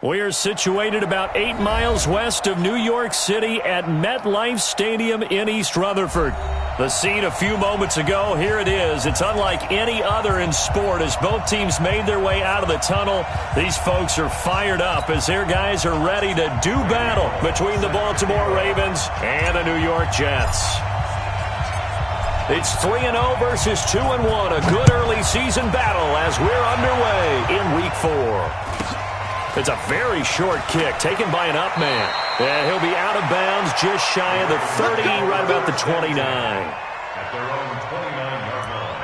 We are situated about 8 miles west of New York City at MetLife Stadium in East Rutherford. The scene a few moments ago, here it is. It's unlike any other in sport as both teams made their way out of the tunnel. These folks are fired up as their guys are ready to do battle between the Baltimore Ravens and the New York Jets. It's 3-0 versus 2-1, a good early season battle as we're underway in Week 4. It's a very short kick taken by an up man. And he'll be out of bounds just shy of the 30, right about the 29. At their own 29-yard line.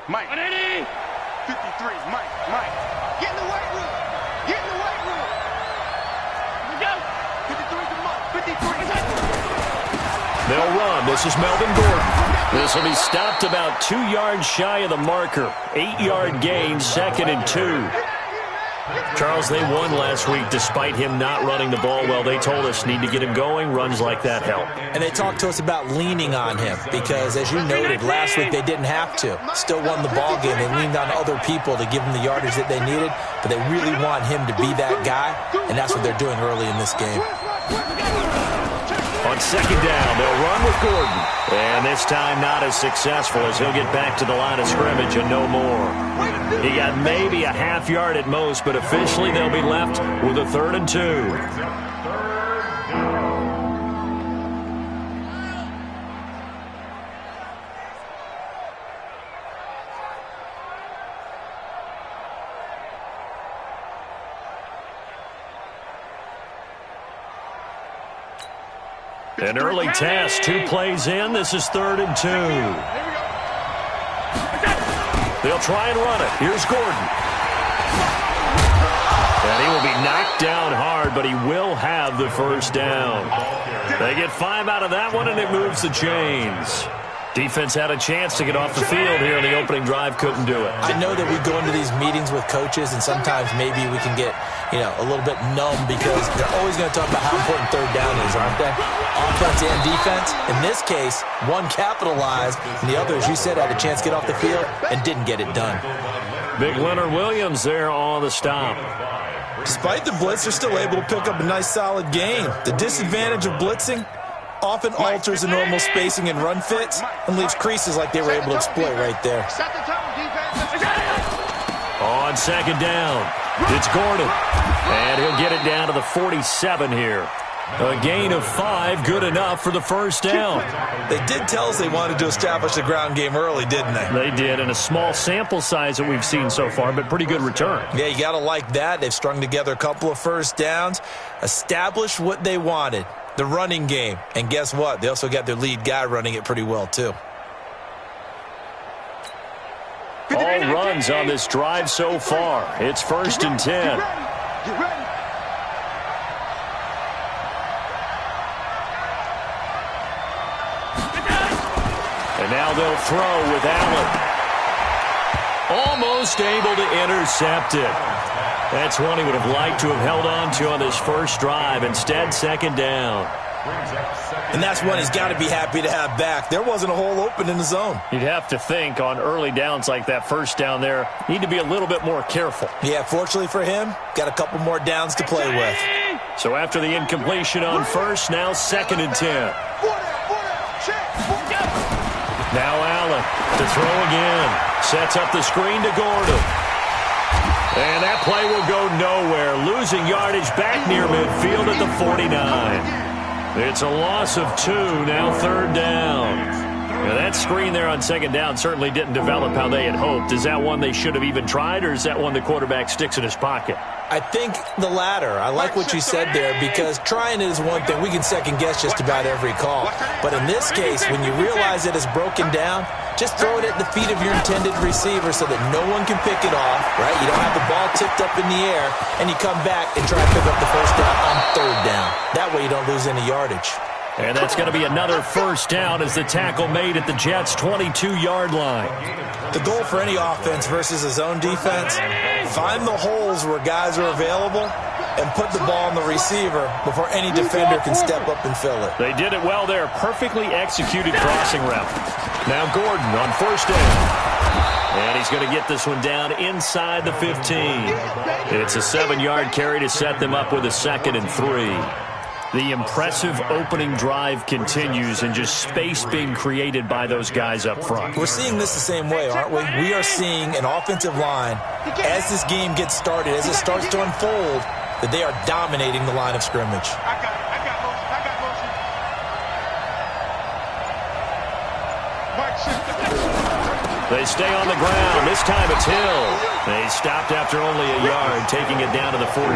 Mike. 53, Mike. Get in the weight room. Get in the weight room. Here we go. 53 to Mike. 53. They'll run. This is Melvin Gordon. This will be stopped about 2 yards shy of the marker. 8-yard gain, 2nd and 2. Charles, they won last week despite him not running the ball well. They told us need to get him going. Runs like that help. And they talked to us about leaning on him because, as you noted, last week they didn't have to. Still won the ball game. They leaned on other people to give them the yardage that they needed, but they really want him to be that guy, and that's what they're doing early in this game. On 2nd down, they'll run with Gordon. And this time not as successful as he'll get back to the line of scrimmage and no more. He got maybe a half yard at most, but officially they'll be left with a 3rd and 2. An early test, 2 plays in. This is 3rd and 2. They'll try and run it. Here's Gordon. And he will be knocked down hard, but he will have the first down. They get 5 out of that one, and it moves the chains. Defense had a chance to get off the field here in the opening drive, couldn't do it. I know that we go into these meetings with coaches, and sometimes maybe we can get, a little bit numb because they're always going to talk about how important 3rd down is, aren't they? Offense and defense. In this case, one capitalized, and the other, as you said, had a chance to get off the field and didn't get it done. Big Leonard Williams there on the stop. Despite the blitz, they're still able to pick up a nice, solid gain. The disadvantage of blitzing often alters the normal spacing and run fits and leaves creases like they were able to exploit right there. On 2nd down, it's Gordon. And he'll get it down to the 47 here. A gain of 5, good enough for the first down. They did tell us they wanted to establish the ground game early, didn't they? They did, and a small sample size that we've seen so far, but pretty good return. Yeah, you got to like that. They've strung together a couple of first downs, established what they wanted, the running game. And guess what? They also got their lead guy running it pretty well, too. All runs on this drive so far. It's 1st and 10. Get ready. And now they'll throw with Allen. Almost able to intercept it. That's one he would have liked to have held on to on this first drive. Instead, 2nd down. And that's one he's got to be happy to have back. There wasn't a hole open in the zone. You'd have to think on early downs like that first down there, need to be a little bit more careful. Yeah, fortunately for him, got a couple more downs to play with. So after the incompletion on first, now 2nd and 10. Now Allen to throw again. Sets up the screen to Gordon. And that play will go nowhere. Losing yardage back near midfield at the 49. It's a loss of 2, now 3rd down. Now that screen there on 2nd down certainly didn't develop how they had hoped. Is that one they should have even tried, or is that one the quarterback sticks in his pocket? I think the latter. I like what you said there because trying it is one thing. We can second guess just about every call. But in this case, when you realize it is broken down, just throw it at the feet of your intended receiver so that no one can pick it off, right? You don't have the ball tipped up in the air, and you come back and try to pick up the first down on 3rd down. That way you don't lose any yardage. And that's going to be another first down as the tackle made at the Jets' 22-yard line. The goal for any offense versus a zone defense, find the holes where guys are available and put the ball on the receiver before any defender can step up and fill it. They did it well there. Perfectly executed crossing route. Now Gordon on first down. And he's going to get this one down inside the 15. It's a 7-yard carry to set them up with a 2nd and 3. The impressive opening drive continues and just space being created by those guys up front. We're seeing this the same way, aren't we? We are seeing an offensive line, as this game gets started, as it starts to unfold, that they are dominating the line of scrimmage. I got motion. They stay on the ground. This time it's Hill. They stopped after only a yard, taking it down to the 14.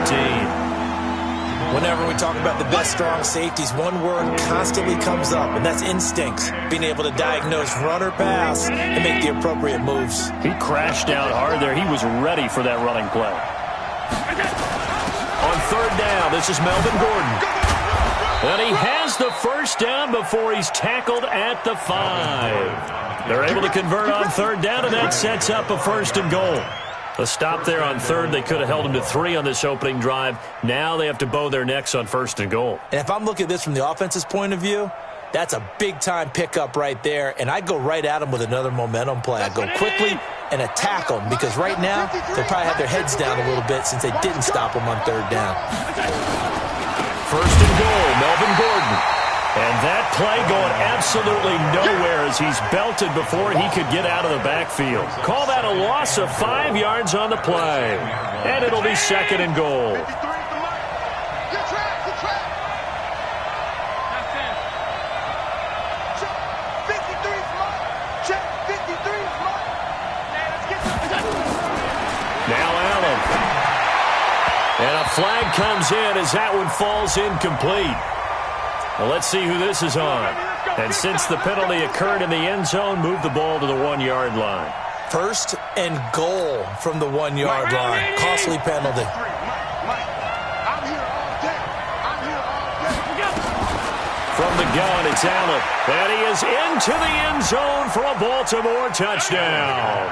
Whenever we talk about the best strong safeties, one word constantly comes up, and that's instincts. Being able to diagnose run or pass and make the appropriate moves. He crashed down hard there. He was ready for that running play. On 3rd down, this is Melvin Gordon. And he has the first down before he's tackled at the 5. They're able to convert on 3rd down, and that sets up a 1st and goal. A stop there on 3rd. They could have held him to 3 on this opening drive. Now they have to bow their necks on 1st and goal. And if I'm looking at this from the offense's point of view, that's a big-time pickup right there. And I go right at them with another momentum play. I go quickly and attack them because right now they'll probably have their heads down a little bit since they didn't stop them on 3rd down. 1st and goal, Melvin Gordon. And that play going absolutely nowhere as he's belted before he could get out of the backfield. Call that a loss of 5 yards on the play. And it'll be 2nd and goal. Good track. Check 53 is mine. Check 53 is mine. Let's get Now Allen. And a flag comes in as that one falls incomplete. Well, let's see who this is on. And since the penalty occurred in the end zone, move the ball to the 1-yard line. 1st and goal from the 1-yard line. Costly penalty. I'm here all day. From the gun, it's Allen. And he is into the end zone for a Baltimore touchdown.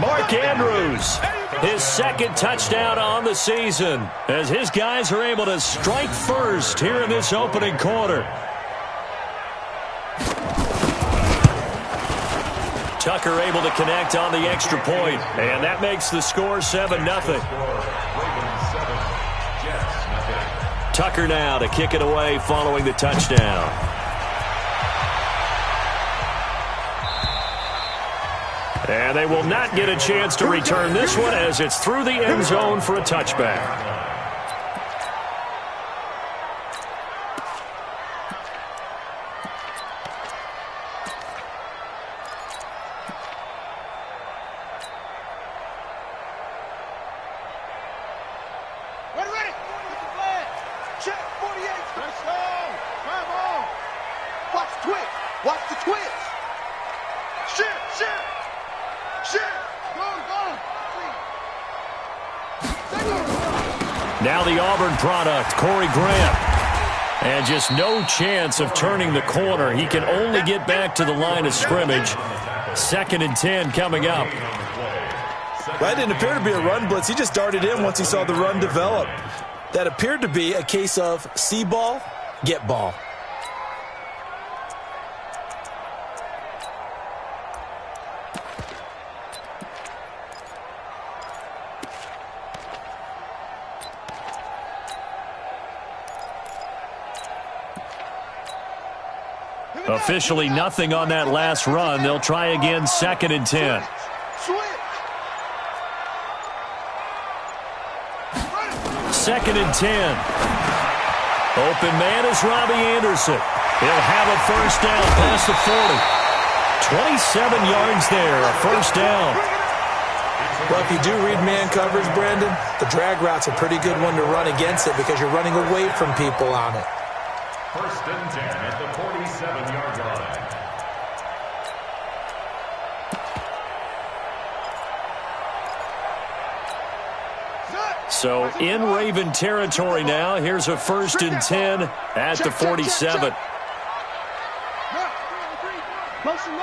Mark Andrews, his 2nd touchdown on the season, as his guys are able to strike first here in this opening quarter. Tucker able to connect on the extra point, and that makes the score 7-0. Tucker now to kick it away following the touchdown. And they will not get a chance to return this one as it's through the end zone for a touchback. Ready. Check 48. Let's go. Come on. Watch the twitch. Watch the twitch. Shit. Now the Auburn product, Corey Graham. And just no chance of turning the corner. He can only get back to the line of scrimmage. 2nd and 10 coming up. That didn't appear to be a run blitz. He just darted in once he saw the run develop. That appeared to be a case of see ball, get ball. Officially nothing on that last run. They'll try again 2nd and 10. Second and 10. Open man is Robbie Anderson. He'll have a first down past the 40. 27 yards there, a first down. Well, if you do read man coverage, Brandon, the drag route's a pretty good one to run against it because you're running away from people on it. 1st and 10 at the 47-yard line. So in Raven territory now. Here's a 1st and 10 at the 47. Motion.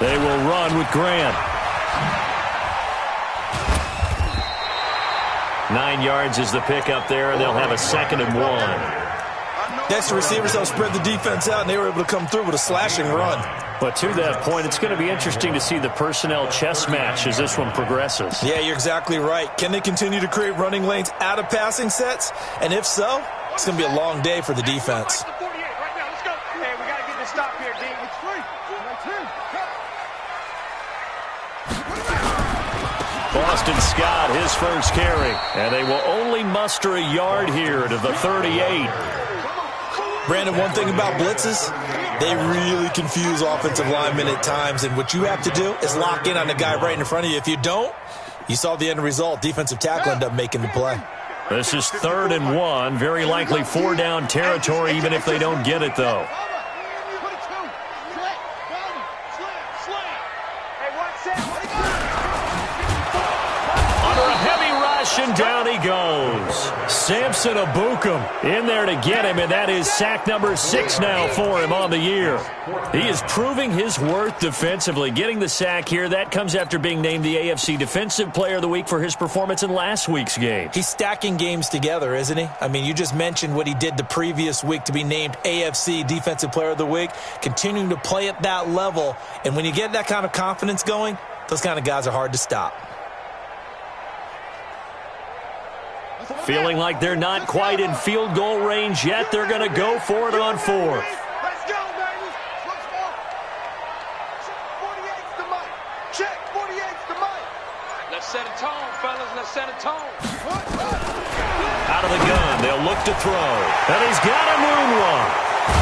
They will run with Grant. 9 yards is the pickup there, and they'll have a 2nd and 1. Next, the receivers helped spread the defense out, and they were able to come through with a slashing run. But to that point, it's going to be interesting to see the personnel chess match as this one progresses. Yeah, you're exactly right. Can they continue to create running lanes out of passing sets? And if so, it's going to be a long day for the defense. Right now, let's go. Hey, we got to get this stop here, D. It's free. Boston Scott, his first carry. And they will only muster a yard here to the 38. Brandon, one thing about blitzes, they really confuse offensive linemen at times. And what you have to do is lock in on the guy right in front of you. If you don't, you saw the end result. Defensive tackle end up making the play. This is 3rd and 1. Very likely 4-down territory, even if they don't get it, though. And down he goes. Samson Abukum in there to get him, and that is sack number 6 now for him on the year. He is proving his worth defensively. Getting the sack here, that comes after being named the AFC Defensive Player of the Week for his performance in last week's game. He's stacking games together, isn't he? I mean, you just mentioned what he did the previous week to be named AFC Defensive Player of the Week, continuing to play at that level. And when you get that kind of confidence going, those kind of guys are hard to stop. Feeling like they're not quite in field goal range yet. They're going to go for it on 4th. Let's go, baby. Let's go. Check 48's the mic. Check 48's the mic. Let's set a tone, fellas. Let's set a tone. Out of the gun. They'll look to throw. And he's got a moonwalk.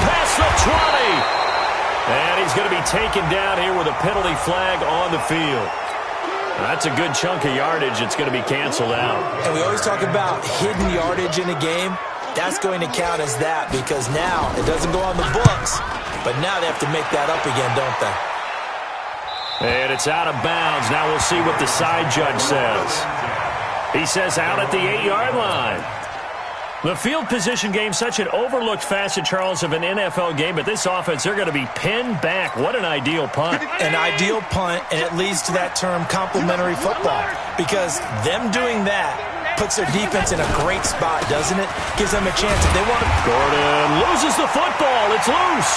Past the 20. And he's going to be taken down here with a penalty flag on the field. That's a good chunk of yardage. It's going to be canceled out. And we always talk about hidden yardage in a game. That's going to count as that because now it doesn't go on the books, but now they have to make that up again, don't they? And it's out of bounds. Now we'll see what the side judge says. He says out at the 8-yard line. The field position game, such an overlooked facet, Charles, of an NFL game, but this offense, they're going to be pinned back. What an ideal punt. An ideal punt, and it leads to that term complementary football, because them doing that puts their defense in a great spot, doesn't it? Gives them a chance if they want to. Gordon loses the football. It's loose,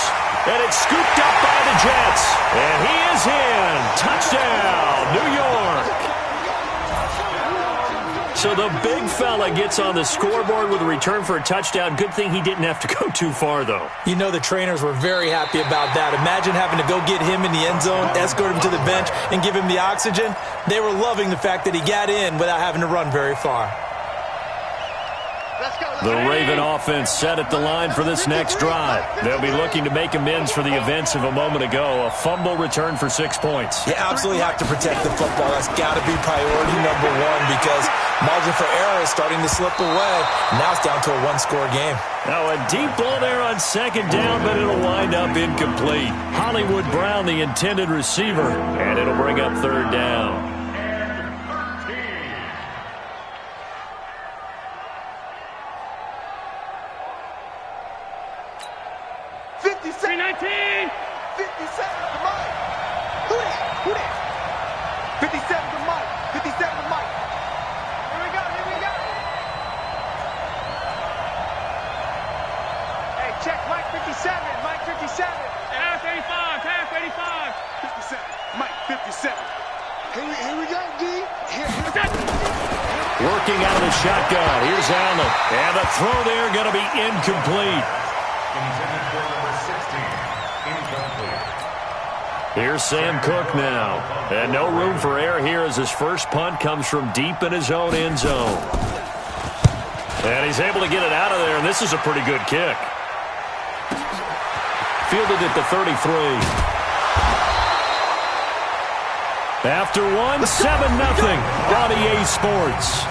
and it's scooped up by the Jets, and he is in. Touchdown, New York. So the big fella gets on the scoreboard with a return for a touchdown. Good thing he didn't have to go too far, though. You know the trainers were very happy about that. Imagine having to go get him in the end zone, escort him to the bench, and give him the oxygen. They were loving the fact that he got in without having to run very far. The Raven offense set at the line for this next drive. They'll be looking to make amends for the events of a moment ago. A fumble return for 6 points. You absolutely have to protect the football. That's got to be priority number one because margin for error is starting to slip away. Now it's down to a one-score game. Now a deep ball there on 2nd down, but it'll wind up incomplete. Hollywood Brown, the intended receiver, and it'll bring up 3rd down. Working out of the shotgun. Here's Allen. And the throw there going to be incomplete. Intended for number 16. Incomplete. Here's Sam Cook now. And no room for error here as his first punt comes from deep in his own end zone. And he's able to get it out of there, and this is a pretty good kick. Fielded at the 33. After one, 7-0 on EA Sports.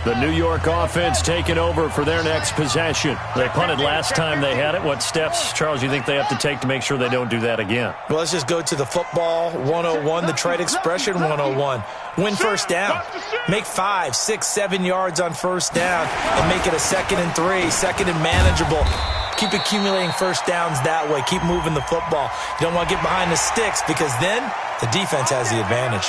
The New York offense taking over for their next possession. They punted last time they had it. What steps, Charles, you think they have to take to make sure they don't do that again? Well, let's just go to the football 101, the trite expression 101. Win first down. Make 5, 6, 7 yards on first down and make it a 2nd and 3, 2nd and manageable. Keep accumulating first downs that way. Keep moving the football. You don't want to get behind the sticks because then the defense has the advantage.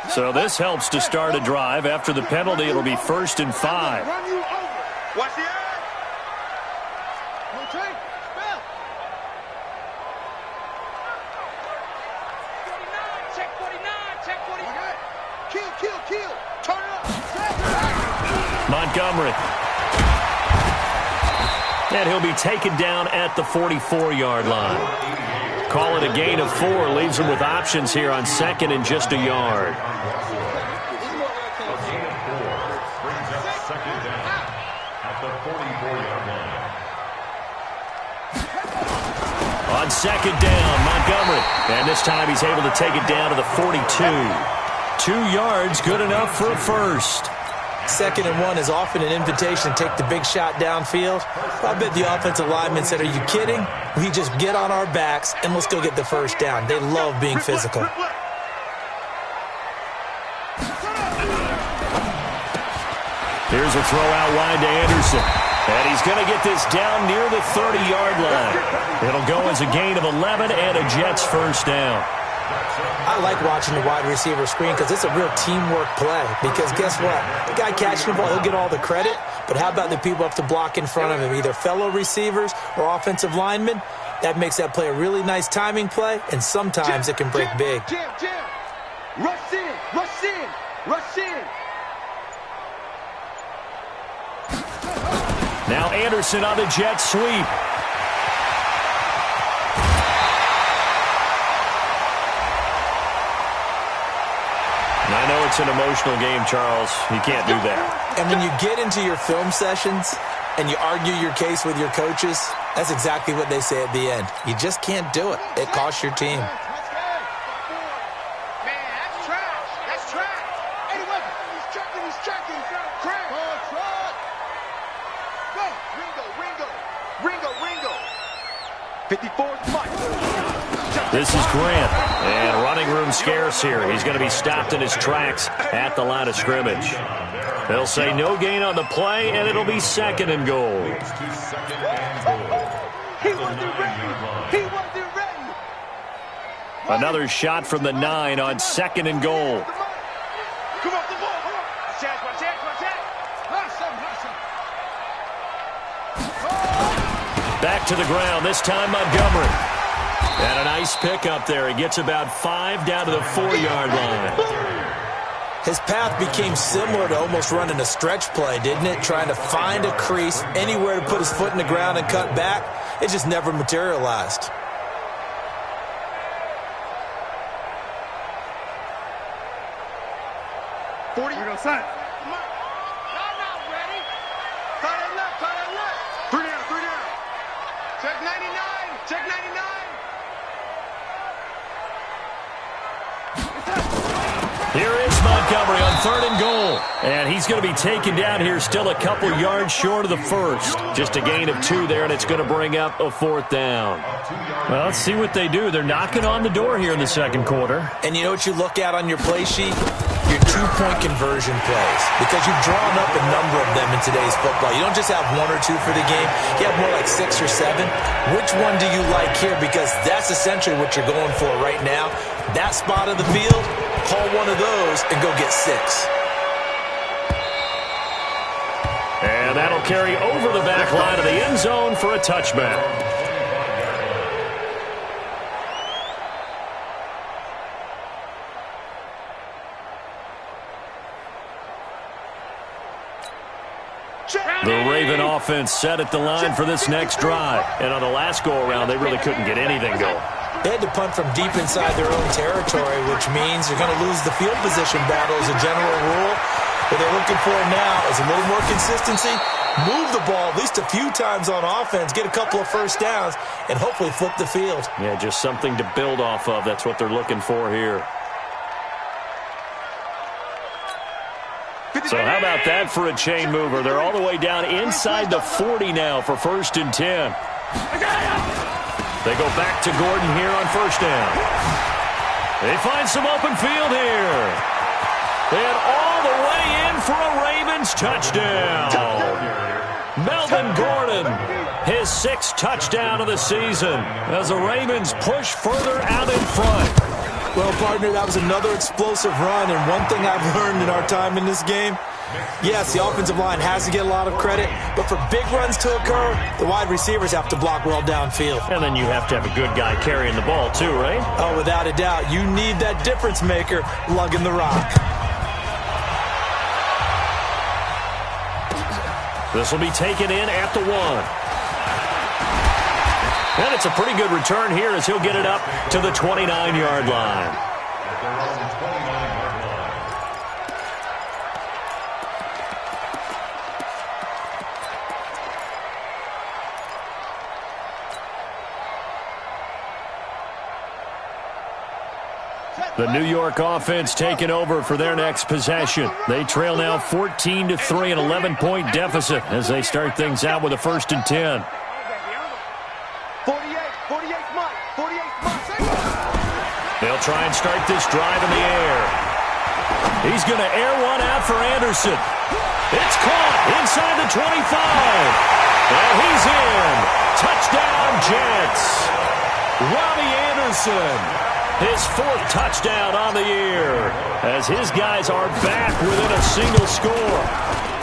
So this helps to start a drive. After the penalty, it'll be 1st and 5. Watch the eye. Rotate. Spell. 49. Check 49. Check 49. Kill. Turn it up. Montgomery. And he'll be taken down at the 44-yard line. Call it a gain of 4. Leaves him with options here on 2nd and just a yard. On 2nd down, Montgomery. And this time he's able to take it down to the 42. 2 yards, good enough for a first. 2nd and 1 is often an invitation to take the big shot downfield. I bet the offensive lineman said, are you kidding? We just get on our backs and let's go get the first down. They love being physical. Here's a throw out wide to Anderson. And he's going to get this down near the 30-yard line. It'll go as a gain of 11 and a Jets first down. I like watching the wide receiver screen because it's a real teamwork play. Because guess what? The guy catching the ball, he'll get all the credit. But how about the people up to block in front of him, either fellow receivers or offensive linemen? That makes that play a really nice timing play, and sometimes it can break big. Jam. Rush in. Now Anderson on the jet sweep. I know it's an emotional game, Charles. You can't do that. And when you get into your film sessions and you argue your case with your coaches, that's exactly what they say at the end. You just can't do it. It costs your team. Man, that's trash. Hey, he's checking. Craig. Go. Ringo. 54's Mike. This is Grant, and running room scarce here. He's going to be stopped in his tracks at the line of scrimmage. They'll say no gain on the play, and it'll be 2nd and goal. He wasn't ready. Another shot from the 9 on 2nd and goal. Come off the ball. Watch that. Back to the ground, this time Montgomery. And a nice pickup there. He gets about 5 down to the 4-yard line. His path became similar to almost running a stretch play, didn't it? Trying to find a crease, anywhere to put his foot in the ground and cut back. It just never materialized. We're going to sign. Come on. Not ready. Tie that left. 3 down. Check 99. Here is Montgomery on 3rd and goal. And he's going to be taken down here still a couple yards short of the first. Just a gain of 2 there, and it's going to bring up a 4th down. Well, let's see what they do. They're knocking on the door here in the 2nd quarter. And you know what you look at on your play sheet? Your 2-point conversion plays. Because you've drawn up a number of them in today's football. You don't just have 1 or 2 for the game. You have more like 6 or 7. Which one do you like here? Because that's essentially what you're going for right now. That spot of the field, call one of those and go get 6. And that'll carry over the back line of the end zone for a touchback. The Raven offense set at the line for this next drive. And on the last go-around, they really couldn't get anything going. They had to punt from deep inside their own territory, which means you're going to lose the field position battle as a general rule. What they're looking for now is a little more consistency, move the ball at least a few times on offense, get a couple of first downs, and hopefully flip the field. Yeah, just something to build off of. That's what they're looking for here. So how about that for a chain mover? They're all the way down inside the 40 now for 1st and 10. They go back to Gordon here on 1st down. They find some open field here. And all the way in for a Ravens touchdown. Melvin Gordon, his 6th touchdown of the season as the Ravens push further out in front. Well, partner, that was another explosive run, and one thing I've learned in our time in this game, yes, the offensive line has to get a lot of credit, but for big runs to occur, the wide receivers have to block well downfield. And then you have to have a good guy carrying the ball too, right? Oh, without a doubt. You need that difference maker lugging the rock. This will be taken in at the 1. And it's a pretty good return here as he'll get it up to the 29-yard line. The New York offense taking over for their next possession. They trail now 14-3, an 11-point deficit as they start things out with a 1st and 10. 48 Mike. They'll try and start this drive in the air. He's going to air one out for Anderson. It's caught inside the 25. And he's in. Touchdown, Jets. Robbie Anderson, his 4th touchdown on the year as his guys are back within a single score.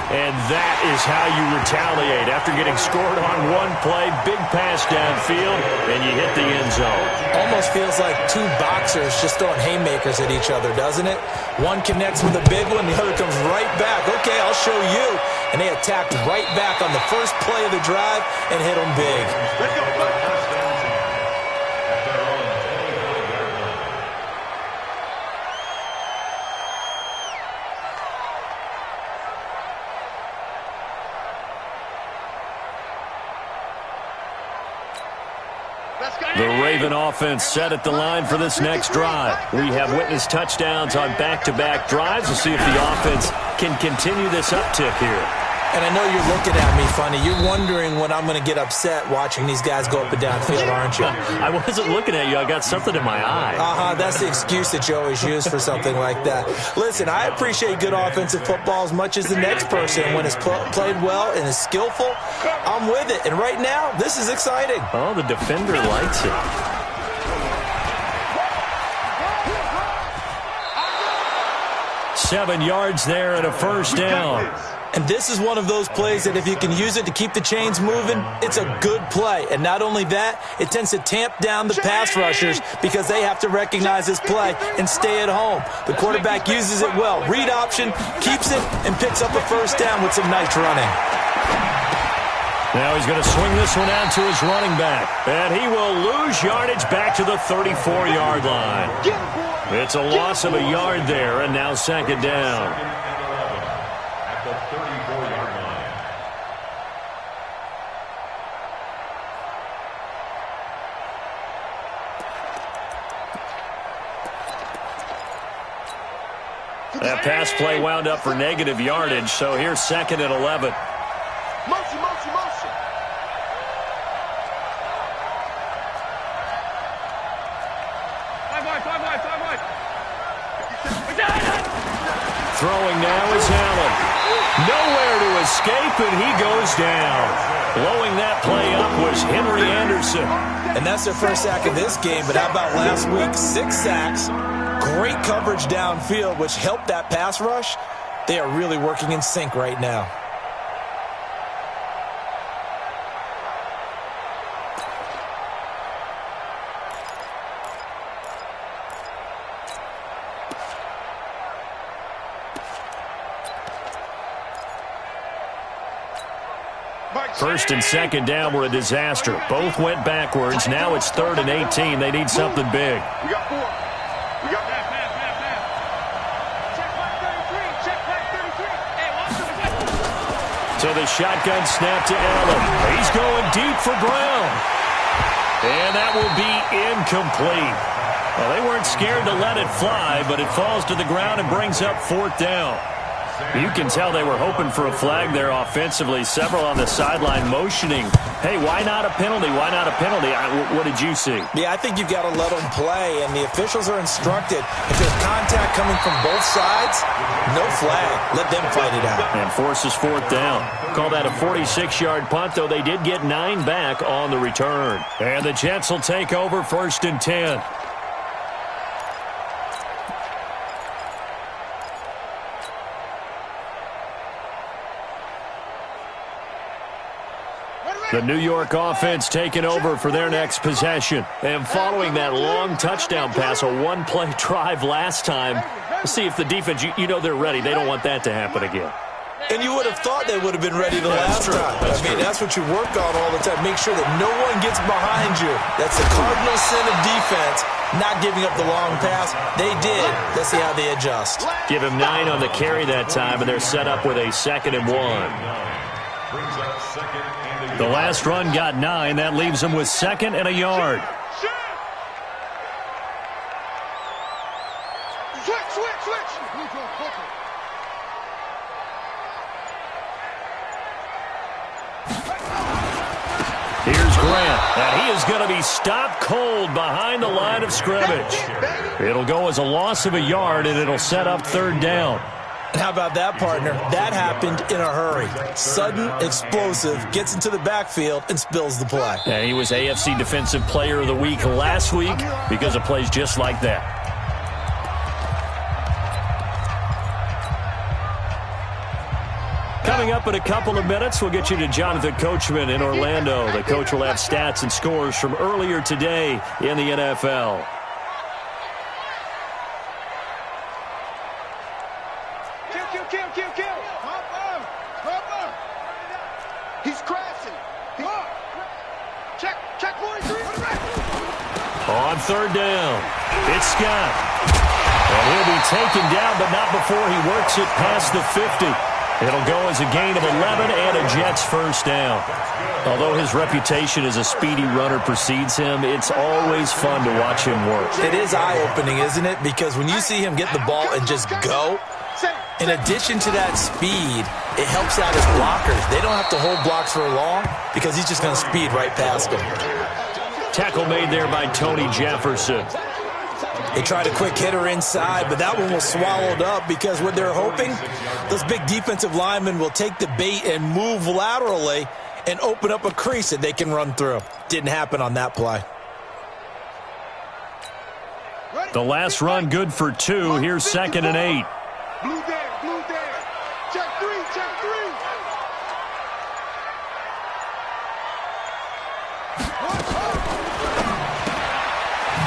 And that is how you retaliate after getting scored on one play, big pass downfield, and you hit the end zone. Almost feels like two boxers just throwing haymakers at each other, doesn't it? One connects with a big one, the other comes right back. Okay, I'll show you. And they attacked right back on the first play of the drive and hit them big. Let's go. The Raven offense set at the line for this next drive. We have witnessed touchdowns on back-to-back drives. We'll see if the offense can continue this uptick here. And I know you're looking at me funny. You're wondering when I'm going to get upset watching these guys go up and down field, aren't you? I wasn't looking at you. I got something in my eye. That's the excuse that you always use for something like that. Listen, I appreciate good offensive football as much as the next person. When it's played well and is skillful, I'm with it. And right now, this is exciting. Oh, the defender likes it. Seven yards there and a 1st down. And this is one of those plays that if you can use it to keep the chains moving, it's a good play. And not only that, it tends to tamp down the pass rushers because they have to recognize this play and stay at home. The quarterback uses it well. Read option, keeps it, and picks up a 1st down with some nice running. Now he's going to swing this one out to his running back. And he will lose yardage back to the 34-yard line. It's a loss of a yard there, and now 2nd down. That pass play wound up for negative yardage, so here's 2nd and 11. Motion. 5 wide. Throwing now is Allen. Nowhere to escape, and he goes down. Blowing that play up was Henry Anderson. And that's their first sack of this game, but how about last week? 6 sacks. Great coverage downfield, which helped that pass rush. They are really working in sync right now. First and 2nd down were a disaster. Both went backwards. Now it's 3rd and 18. They need something big. We got 4. We got pass. Check back 33. Hey, watch him. So the shotgun snap to Allen. He's going deep for Brown. And that will be incomplete. Well, they weren't scared to let it fly, but it falls to the ground and brings up 4th down. You can tell they were hoping for a flag there offensively. Several on the sideline motioning, hey, why not a penalty? Why not a penalty? What did you see? Yeah, I think you've got to let them play, and the officials are instructed. If there's contact coming from both sides, no flag. Let them fight it out. And forces fourth down. Call that a 46-yard punt, though they did get 9 back on the return. And the Jets will take over 1st and 10. The New York offense taking over for their next possession. And following that long touchdown pass, a one-play drive last time, let's see if the defense, you know they're ready. They don't want that to happen again. And you would have thought they would have been ready the last time. That's what you work on all the time. Make sure that no one gets behind you. That's the cardinal sin of defense, not giving up the long pass. They did. Let's see how they adjust. Give him 9 on the carry that time, and they're set up with a 2nd and 1. The last run got 9. That leaves them with 2nd and a yard. Switch. Here's Grant, and he is going to be stopped cold behind the line of scrimmage. It'll go as a loss of a yard, and it'll set up 3rd down. How about that, partner? That happened in a hurry. Sudden, explosive, gets into the backfield, and spills the play. And he was AFC Defensive Player of the Week last week because of plays just like that. Coming up in a couple of minutes, we'll get you to Jonathan Coachman in Orlando. The coach will have stats and scores from earlier today in the NFL. Kill. Hopper. He's crashing. Check 43. On 3rd down, it's Scott. And he'll be taken down, but not before he works it past the 50. It'll go as a gain of 11 and a Jets 1st down. Although his reputation as a speedy runner precedes him, it's always fun to watch him work. It is eye-opening, isn't it? Because when you see him get the ball and just go, in addition to that speed, it helps out his blockers. They don't have to hold blocks for long because he's just going to speed right past them. Tackle made there by Tony Jefferson. They tried a quick hitter inside, but that one was swallowed up because what they're hoping, those big defensive linemen will take the bait and move laterally and open up a crease that they can run through. Didn't happen on that play. The last run good for 2. Here's 2nd and 8. Blue there. Check 3.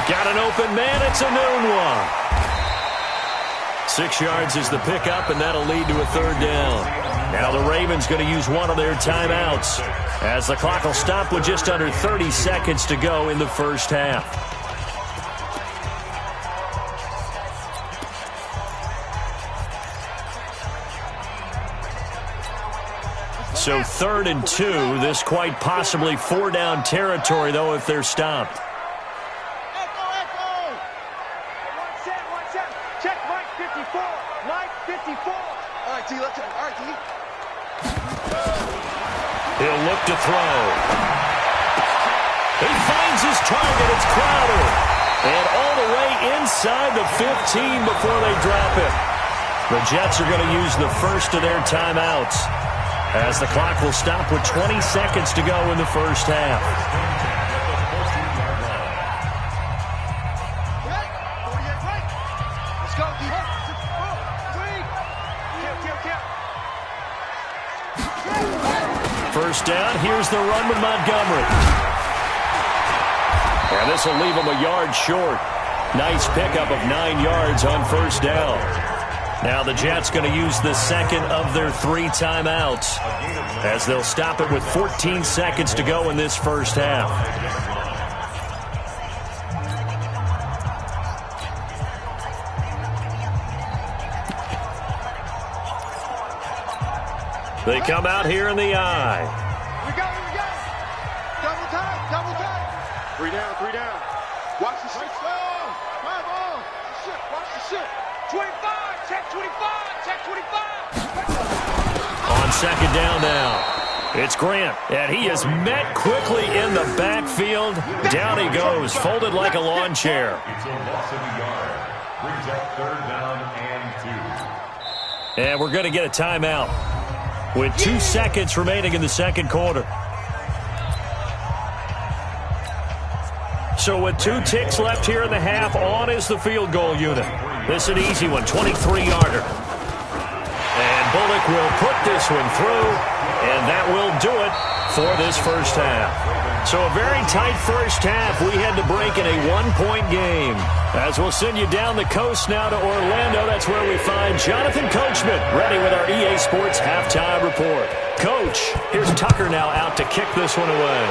Got an open man. It's a noon one. 6 yards is the pickup, and that'll lead to a 3rd down. Now the Ravens going to use one of their timeouts as the clock will stop with just under 30 seconds to go in the 1st half. So 3rd and 2. This quite possibly 4-down territory, though, if they're stopped. Echo. One set. Check Mike 54. All right, T, let's go. All right, T. He'll look to throw. He finds his target. It's Crowder. And all the way inside the 15 before they drop it. The Jets are going to use the first of their timeouts as the clock will stop with 20 seconds to go in the 1st half. Let's go, D. First down, here's the run with Montgomery. And this will leave him a yard short. Nice pickup of 9 yards on 1st down. Now the Jets going to use the 2nd of their 3 timeouts as they'll stop it with 14 seconds to go in this 1st half. They come out here in the eye. We got it. Double time. 3 down. Watch the shit. 5 on. Watch the shit. 25. Check 25. second down now. It's Grant, and he is met quickly in the backfield. Down he goes, folded like a lawn chair. It's a loss of a yard. Brings up third down and 2. And we're going to get a timeout with 2 seconds remaining in the second quarter. So with 2 ticks left here in the half, on is the field goal unit. This is an easy one, 23-yarder. And Bullock will put this one through, and that will do it for this first half. So a very tight first half. We had to break in a 1-point game. As we'll send you down the coast now to Orlando, that's where we find Jonathan Coachman ready with our EA Sports Halftime Report. Coach, here's Tucker now out to kick this one away.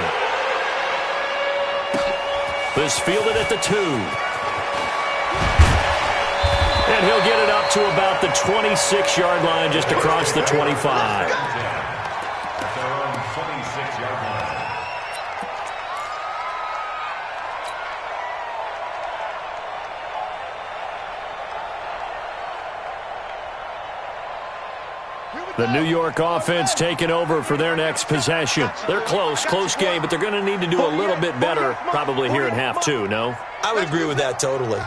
This fielded at the 2. And he'll get it up to about the 26-yard line, just across the 25. At their own 26-yard line. The New York offense taking over for their next possession. They're close game, but they're going to need to do a little bit better probably here in half 2, no? I would agree with that totally.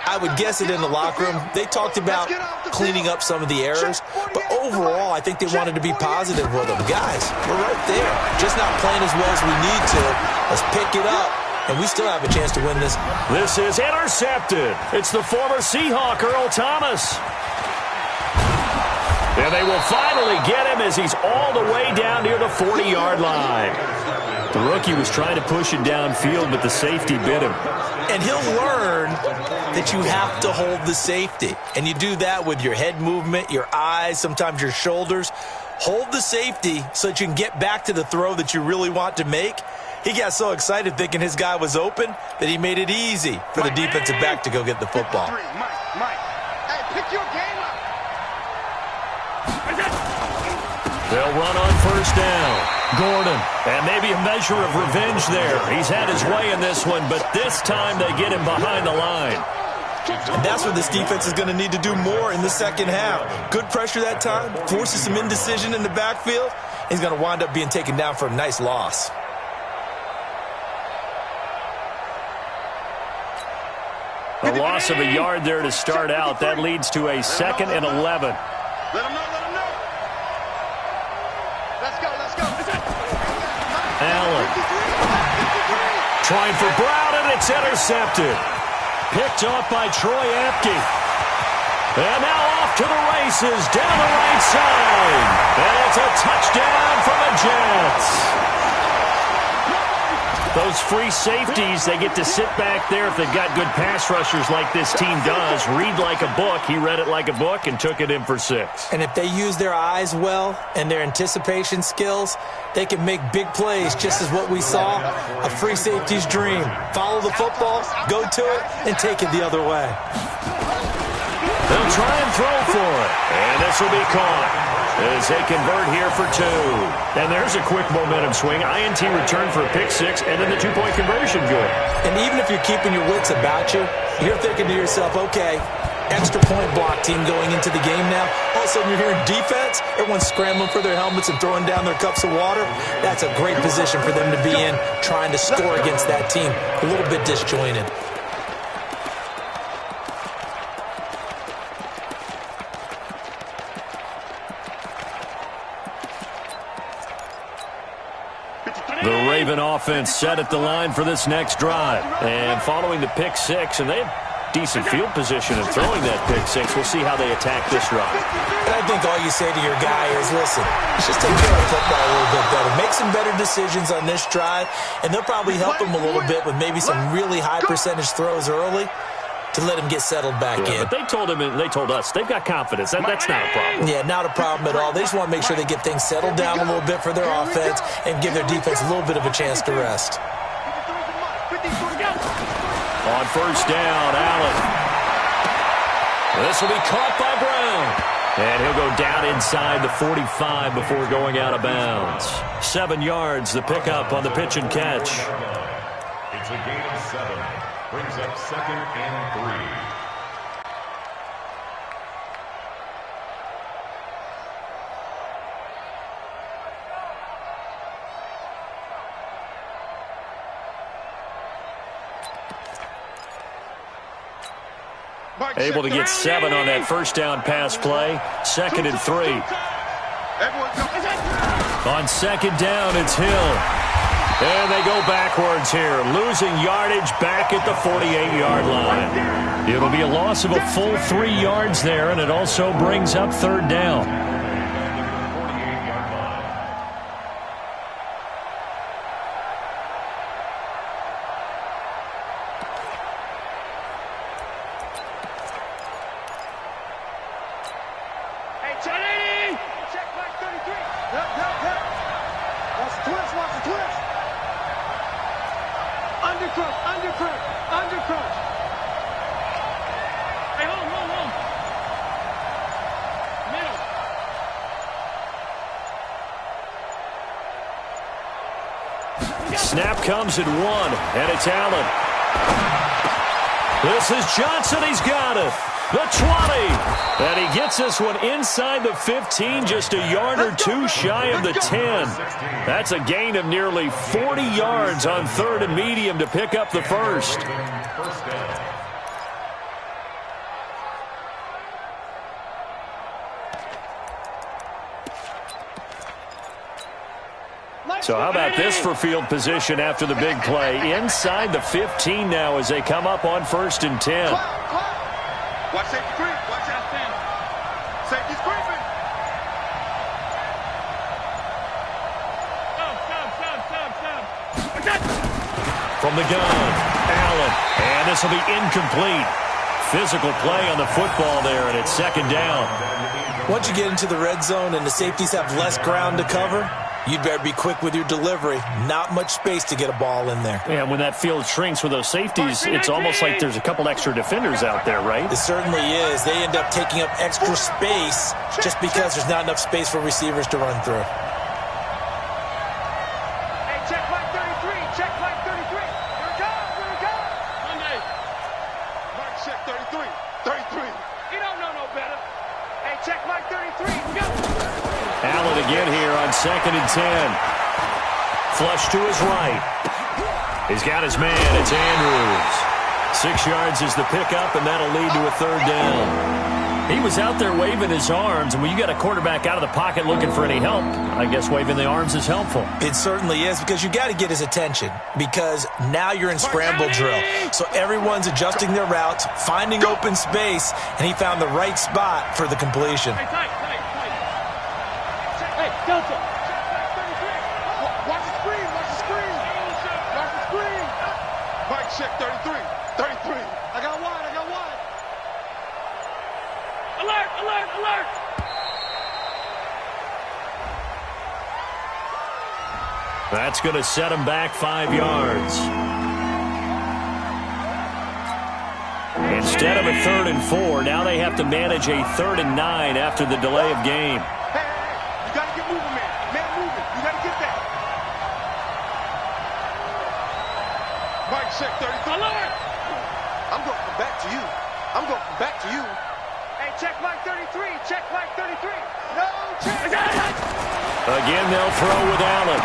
I would guess it in the locker room. They talked about cleaning up some of the errors, but overall, I think they wanted to be positive with them. Guys, we're right there. Just not playing as well as we need to. Let's pick it up, and we still have a chance to win this. This is intercepted. It's the former Seahawk, Earl Thomas. And they will finally get him as he's all the way down near the 40-yard line. The rookie was trying to push it downfield, but the safety bit him. And he'll learn that you have to hold the safety. And you do that with your head movement, your eyes, sometimes your shoulders. Hold the safety so that you can get back to the throw that you really want to make. He got so excited thinking his guy was open that he made it easy for the defensive back to go get the football. Mike. Hey, pick your game up. They'll run on first down. Gordon, and maybe a measure of revenge there. He's had his way in this one, but this time they get him behind the line. And that's what this defense is going to need to do more in the second half. Good pressure that time, forces some indecision in the backfield. He's going to wind up being taken down for a nice loss. A loss of a yard there to start out. That leads to a 2nd and 11. Let him know. Let's go. Allen. Trying for Brown, and it's intercepted. Picked off by Troy Apke. And now off to the races, down the right side. And it's a touchdown for the Jets. Those free safeties, they get to sit back there if they've got good pass rushers like this team does. Read like a book. He read it like a book and took it in for 6. And if they use their eyes well and their anticipation skills, they can make big plays, just as what we saw, a free safety's dream. Follow the football, go to it, and take it the other way. They'll try and throw for it. And this will be caught as they convert here for 2. And there's a quick momentum swing. INT return for a pick 6, and then the 2-point conversion good. And even if you're keeping your wits about you, you're thinking to yourself, okay, extra point block team going into the game now. All of a sudden you're hearing defense, everyone's scrambling for their helmets and throwing down their cups of water. That's a great position for them to be in, trying to score against that team. A little bit disjointed. The Raven offense set at the line for this next drive. And following the pick 6, and they have decent field position in throwing that pick 6. We'll see how they attack this drive. And I think all you say to your guy is, listen, let's just take care of the football a little bit better. Make some better decisions on this drive, and they'll probably help him a little bit with maybe some really high percentage throws early to let him get settled back in. But they told him, and they told us, they've got confidence. That's not a problem. Yeah, not a problem at all. They just want to make sure they get things settled down a little bit for their offense and give their defense a little bit of a chance to rest. On first down, Allen. This will be caught by Brown. And he'll go down inside the 45 before going out of bounds. 7 yards, the pickup on the pitch and catch. It's a gain of 7. Brings up 2nd and 3. Able to get 7 on that first down pass play. 2nd and 3. On 2nd down, it's Hill. And they go backwards here, losing yardage back at the 48-yard line. It'll be a loss of a full 3 yards there, and it also brings up 3rd down. Snap comes at 1, and it's Allen. This is Johnson. He's got it. The 20. And he gets this one inside the 15, just a yard or 2 shy of the 10. That's a gain of nearly 40 yards on 3rd and medium to pick up the first. So how about this for field position after the big play? Inside the 15 now as they come up on 1st and 10. Watch safety creep. Watch out, Sam. Safety's creeping. From the gun, Allen. And this will be incomplete. Physical play on the football there, and it's 2nd down. Once you get into the red zone and the safeties have less ground to cover, you'd better be quick with your delivery. Not much space to get a ball in there. And when that field shrinks with those safeties, it's almost like there's a couple extra defenders out there, right? It certainly is. They end up taking up extra space just because there's not enough space for receivers to run through. Hey, check Mike 33. Check Mike 33. Here it comes. Here it comes. Monday. Mike, check 33. 33. You don't know no better. Hey, check Mike 33. Go. Allen again here on 2nd and 10. Flush to his right. He's got his man. It's Andrews. 6 yards is the pickup, and that'll lead to a 3rd down. He was out there waving his arms, and when you got a quarterback out of the pocket looking for any help, I guess waving the arms is helpful. It certainly is, because you got to get his attention, because now you're in scramble drill. So everyone's adjusting their routes, finding open space, and he found the right spot for the completion. Delta. Watch the screen. Watch the screen. Watch the screen. Mike, check 33. 33. I got wide. I got wide. Alert. Alert. Alert. That's going to set him back 5 yards. Instead of a 3rd and 4, now they have to manage a 3rd and 9 after the delay of game. You got to get moving, man. Man moving. You got to get that. Mike, check 33. Alert! I'm going to come back to you. I'm going to come back to you. Hey, check Mike 33. Check Mike 33. No, check. Again, they'll throw with Allen.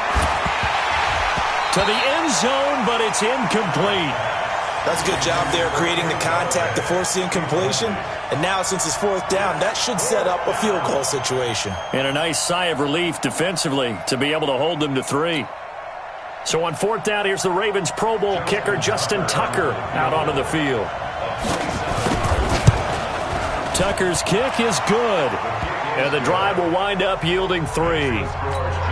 To the end zone, but it's incomplete. That's a good job there creating the contact to force the incompletion. And now, since it's 4th down, that should set up a field goal situation. And a nice sigh of relief defensively to be able to hold them to 3. So on 4th down, here's the Ravens Pro Bowl kicker Justin Tucker out onto the field. Tucker's kick is good. And the drive will wind up yielding 3.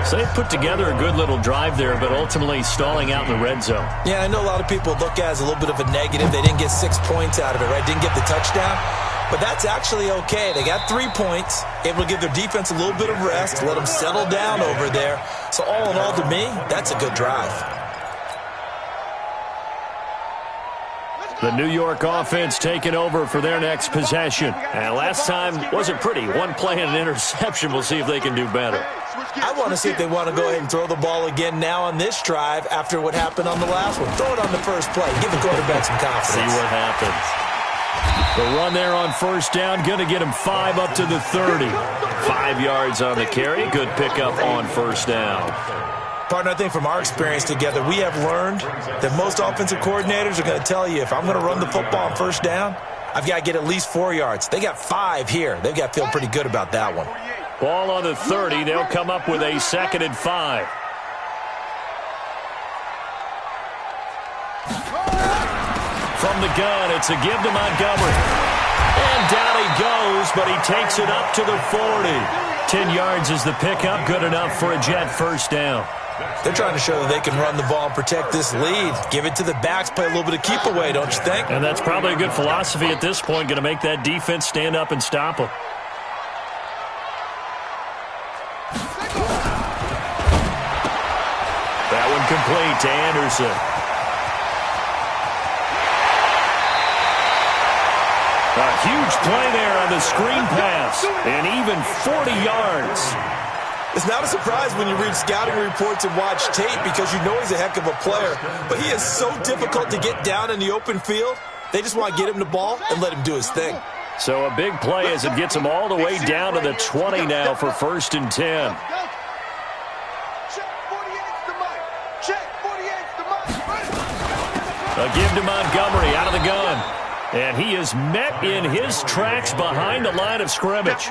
So they put together a good little drive there, but ultimately stalling out in the red zone. Yeah, I know a lot of people look at it as a little bit of a negative. They didn't get 6 points out of it, right? Didn't get the touchdown. But that's actually okay. They got 3 points, able to give their defense a little bit of rest, let them settle down over there. So all in all, to me, that's a good drive. The New York offense taking over for their next possession. And last time wasn't pretty. 1 play and an interception. We'll see if they can do better. I want to see if they want to go ahead and throw the ball again now on this drive after what happened on the last one. Throw it on the first play. Give the quarterback some confidence. See what happens. The run there on 1st down, going to get him 5 up to the 30. 5 yards on the carry. Good pickup on 1st down. Partner, I think from our experience together, we have learned that most offensive coordinators are going to tell you, if I'm going to run the football on 1st down, I've got to get at least 4 yards. They got 5 here. They've got to feel pretty good about that one. Ball on the 30. They'll come up with a 2nd and 5. From the gun, it's a give to Montgomery. And down he goes, but he takes it up to the 40. 10 yards is the pickup, good enough for a Jet first down. They're trying to show that they can run the ball and protect this lead. Give it to the backs, play a little bit of keep away, don't you think? And that's probably a good philosophy at this point, going to make that defense stand up and stop them. That one complete to Anderson. A huge play there on the screen pass, and even 40 yards. It's not a surprise when you read scouting reports and watch tape because you know he's a heck of a player. But he is so difficult to get down in the open field. They just want to get him the ball and let him do his thing. So a big play as it gets him all the way down to the 20 now for 1st and 10. A give to Montgomery out of the gun. And he is met in his tracks behind the line of scrimmage.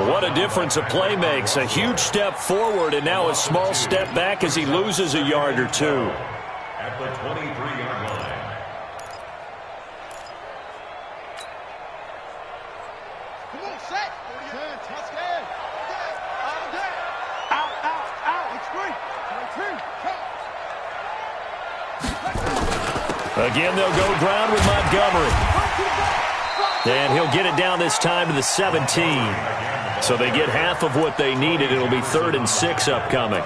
What a difference a play makes. A huge step forward and now a small step back as he loses a yard or two. At the 23-yard line. Come on, set. 10, touchdown. Out. It's free. 22. Again, they'll go ground with Montgomery. And he'll get it down this time to the 17. So they get half of what they needed. It'll be 3rd and 6 upcoming.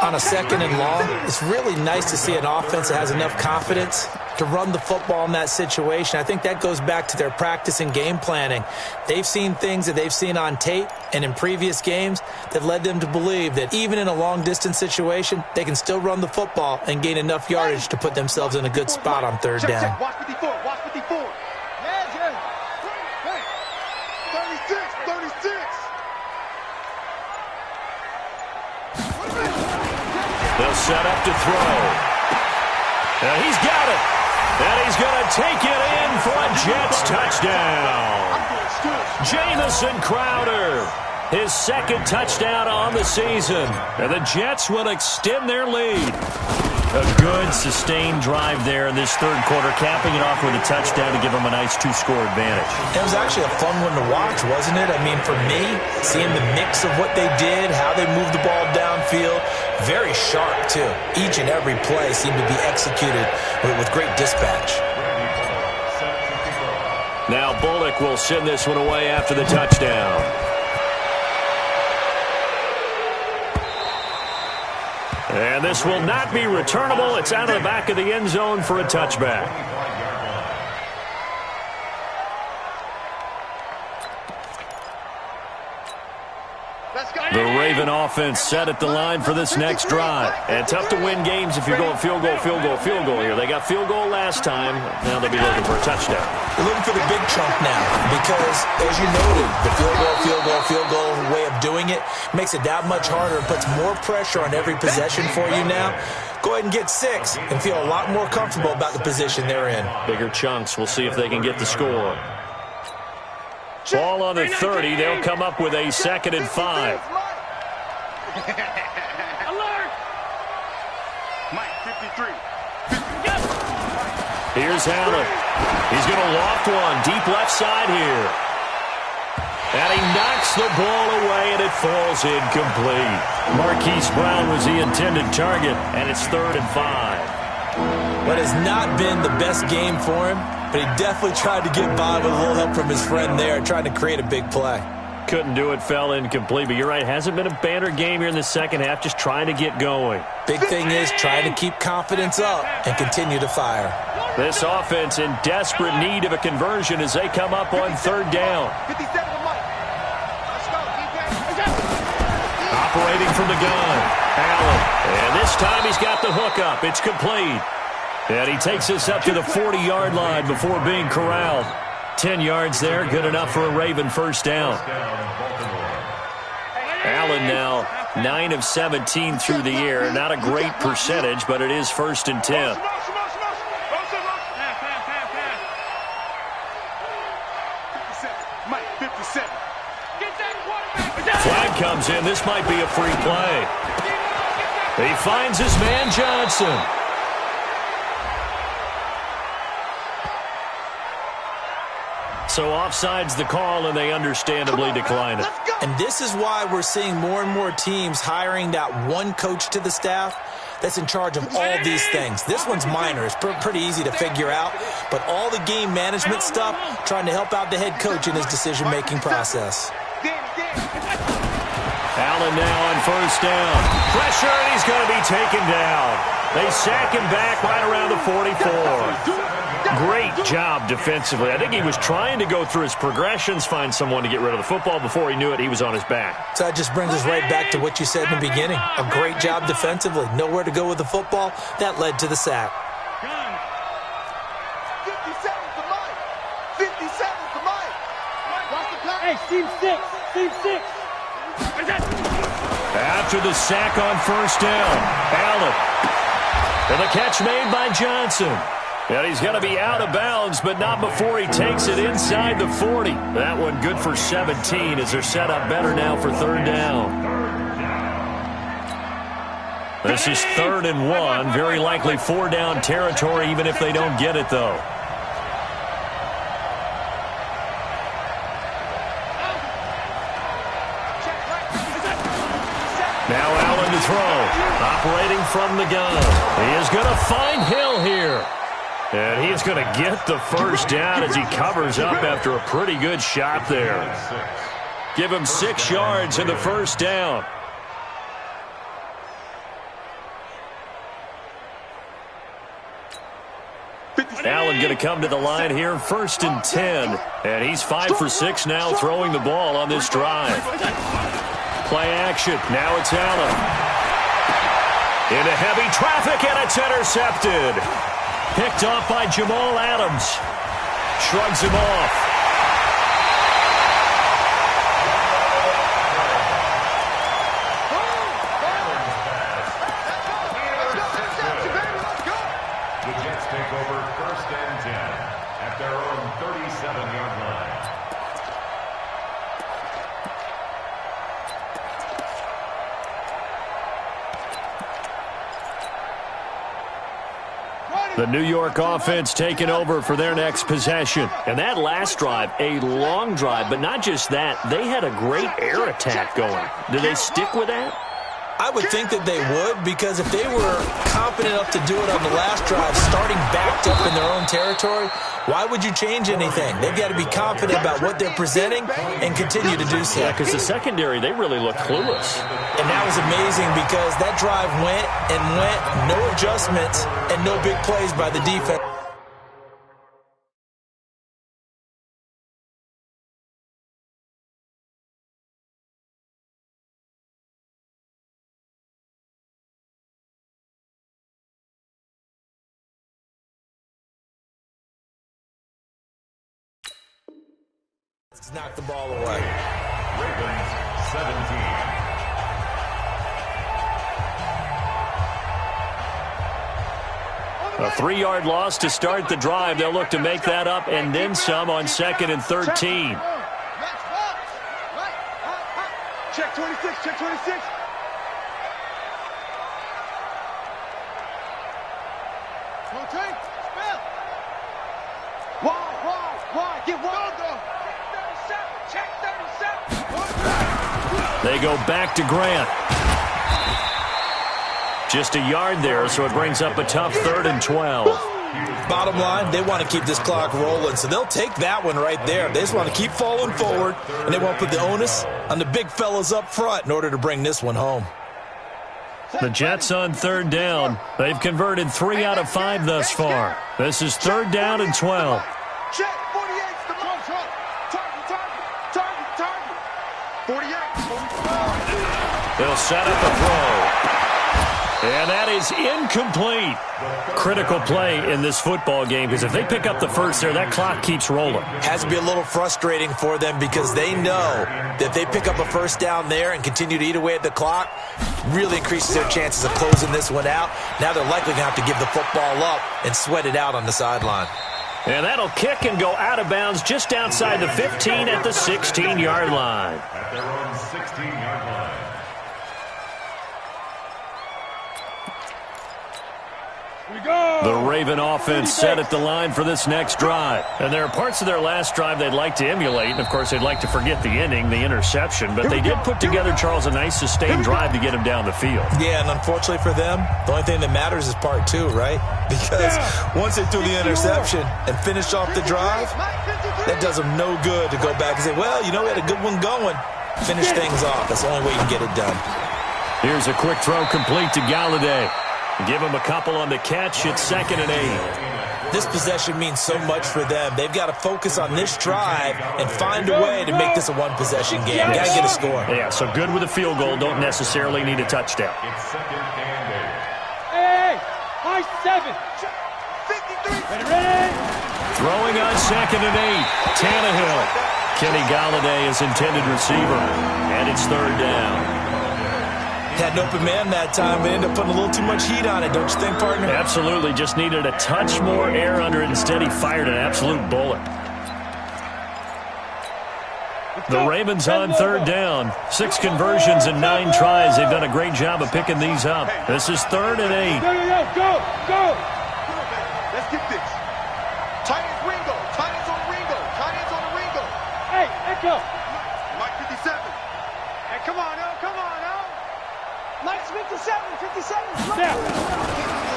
On a 2nd and long, it's really nice to see an offense that has enough confidence to run the football in that situation. I think that goes back to their practice and game planning. They've seen things that they've seen on tape and in previous games that led them to believe that even in a long-distance situation, they can still run the football and gain enough yardage to put themselves in a good spot on 3rd down. Watch 54. Watch 54. Yeah. 36. They'll set up to throw. And he's got it. And he's going to take it in for a Jets touchdown. Jamison Crowder, his 2nd touchdown on the season. And the Jets will extend their lead. A good, sustained drive there in this 3rd quarter, capping it off with a touchdown to give them a nice 2-score advantage. It was actually a fun one to watch, wasn't it? I mean, for me, seeing the mix of what they did, how they moved the ball downfield, very sharp, too. Each and every play seemed to be executed with great dispatch. Now Bullock will send this one away after the touchdown. And this will not be returnable. It's out of the back of the end zone for a touchback. The Raven offense set at the line for this next drive. And tough to win games if you're going field goal here. They got field goal last time. Now they'll be looking for a touchdown. They're looking for the big chunk now because, as you noted, the field goal way of doing it makes it that much harder and puts more pressure on every possession for you now. Go ahead and get 6 and feel a lot more comfortable about the position they're in. Bigger chunks. We'll see if they can get the score. Ball on the 30. They'll come up with a 2nd and 5. Alert! Mike, 53. Here's Allen. He's going to loft one deep left side here. And he knocks the ball away, and it falls incomplete. Marquise Brown was the intended target, and it's 3rd and 5. But it's not been the best game for him, but he definitely tried to get by with a little help from his friend there, trying to create a big play. Couldn't do it, fell incomplete. But you're right, hasn't been a banner game here in the 2nd half, just trying to get going. Big thing is trying to keep confidence up and continue to fire. This offense in desperate need of a conversion as they come up on 3rd down. 57 to Mike. Let's go, defense. Operating from the gun, Allen. And this time he's got the hookup. It's complete. And he takes us up to the 40-yard line before being corralled. 10 yards there, good enough for a Raven first down. Allen now 9 of 17 through the air. Not a great percentage, but it is 1st and 10. comes in. This might be a free play. He finds his man Johnson. So offside's the call, and they understandably decline it. And this is why we're seeing more and more teams hiring that one coach to the staff that's in charge of all these things. This one's minor. It's pretty easy to figure out. But all the game management stuff, trying to help out the head coach in his decision-making process. Allen now on first down. Pressure, and he's going to be taken down. They sack him back right around the 44. Great job defensively. I think he was trying to go through his progressions, find someone to get rid of the football. Before he knew it, he was on his back. So that just brings us right back to what you said in the beginning. A great job defensively. Nowhere to go with the football. That led to the sack. 57's the mic. 57's the mic. Watch the play. Hey, team 6. Team 6. After the sack on first down, Allen. And the catch made by Johnson. And he's going to be out of bounds, but not before he takes it inside the 40. That one good for 17 as they're set up better now for third down. This is 3rd and 1. Very likely 4-down territory, even if they don't get it, though. Now Allen to throw. Operating from the gun. He is going to find Hill here. And he's going to get the first down as he covers up after a pretty good shot there. Give him 6 yards in the first down. Allen going to come to the line here, 1st and 10. And he's 5 for 6 now throwing the ball on this drive. Play action. Now it's Allen. Into heavy traffic, and it's intercepted. Picked off by Jamal Adams. Shrugs him off. The Jets take over 1st and 10 at their own 37-yard line. The New York offense taking over for their next possession. And that last drive, a long drive, but not just that. They had a great air attack going. Do they stick with that? I would think that they would, because if they were confident enough to do it on the last drive, starting backed up in their own territory, why would you change anything? They've got to be confident about what they're presenting and continue to do so. Yeah, because the secondary, they really look clueless. And that was amazing because that drive went and went, no adjustments, and no big plays by the defense. Let's knock the ball away. Ravens 17. A 3-yard loss to start the drive. They'll look to make that up and then some on 2nd and 13. Check 26, check 26. Why? Get one. Check 37. They go back to Grant. Just a yard there, so it brings up a tough 3rd and 12. Bottom line, they want to keep this clock rolling, so they'll take that one right there. They just want to keep falling forward, and they won't put the onus on the big fellas up front in order to bring this one home. The Jets on 3rd down. They've converted 3 out of 5 thus far. This is 3rd down and 12. Check 48's the mark. Target. 48. They'll set up a throw. And that is incomplete. Critical play in this football game, because if they pick up the first there, that clock keeps rolling. Has to be a little frustrating for them because they know that if they pick up a first down there and continue to eat away at the clock, really increases their chances of closing this one out. Now they're likely going to have to give the football up and sweat it out on the sideline. And that'll kick and go out of bounds just outside the 15 at the 16-yard line. At their own 16-yard line. The Raven offense set at the line for this next drive. And there are parts of their last drive they'd like to emulate. And, of course, they'd like to forget the ending, the interception. But they did put together, Charles, a nice sustained drive to get him down the field. Yeah, and unfortunately for them, the only thing that matters is part two, right? Because once they threw the interception and finished off the drive, that does them no good to go back and say, well, you know, we had a good one going. Finish things off. That's the only way you can get it done. Here's a quick throw complete to Galladay. Give him a couple on the catch. It's 2nd and 8. This possession means so much for them. They've got to focus on this drive and find a way to make this a one-possession game. Got to get a score. Yeah, so good with a field goal. Don't necessarily need a touchdown. It's 2nd and 8. Hey, high 7. 53. Ready? Throwing on 2nd and 8. Tannehill. Kenny Galladay is intended receiver. And it's 3rd down. Had an open man that time, but ended up putting a little too much heat on it, don't you think, partner? Absolutely. Just needed a touch more air under it. Instead, he fired an absolute bullet. The Ravens on 3rd down. 6 conversions and 9 tries. They've done a great job of picking these up. This is 3rd and 8. Go. Let's get this. Tight ends Ringo. Tight ends on Ringo. Tight ends on the Ringo. Hey, Echo. Mike 57. Hey, come on now. Mike's 57.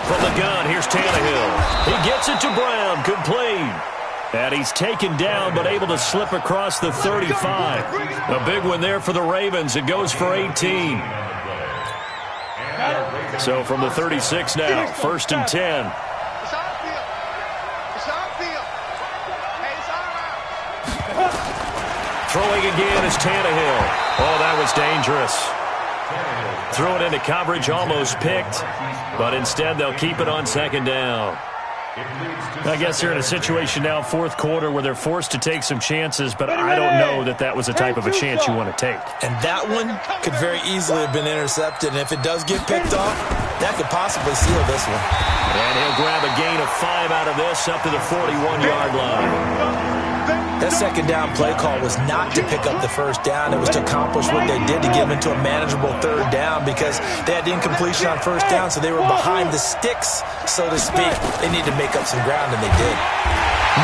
From the gun, here's Tannehill. He gets it to Brown. Complete. And he's taken down, but able to slip across the 35. A big one there for the Ravens. It goes for 18. So from the 36 now, 1st and 10. Throwing again is Tannehill. Oh, that was dangerous. Threw it into coverage, almost picked, but instead they'll keep it on 2nd down. I guess they're in a situation now, 4th quarter, where they're forced to take some chances, but I don't know that was the type of a chance you want to take. And that one could very easily have been intercepted, and if it does get picked off, that could possibly seal this one. And he'll grab a gain of 5 out of this up to the 41-yard line. That 2nd down play call was not to pick up the 1st down. It was to accomplish what they did to get them into a manageable 3rd down because they had incompletion on 1st down, so they were behind the sticks, so to speak. They needed to make up some ground, and they did.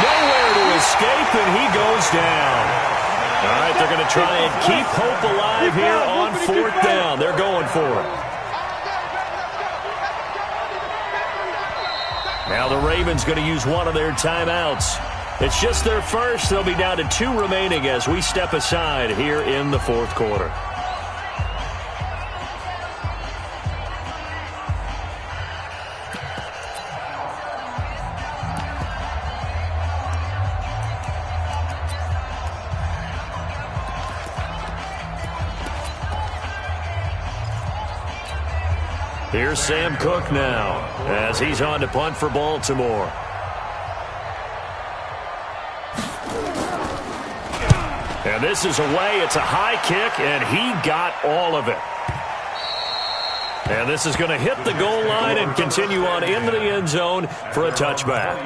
Nowhere to escape, and he goes down. All right, they're going to try and keep hope alive here on 4th down. They're going for it. Now the Ravens going to use one of their timeouts. It's just their first. They'll be down to 2 remaining as we step aside here in the 4th quarter. Here's Sam Cook now as he's on to punt for Baltimore. And this is away. It's a high kick, and he got all of it. And this is going to hit the goal line and continue on into the end zone for a touchback.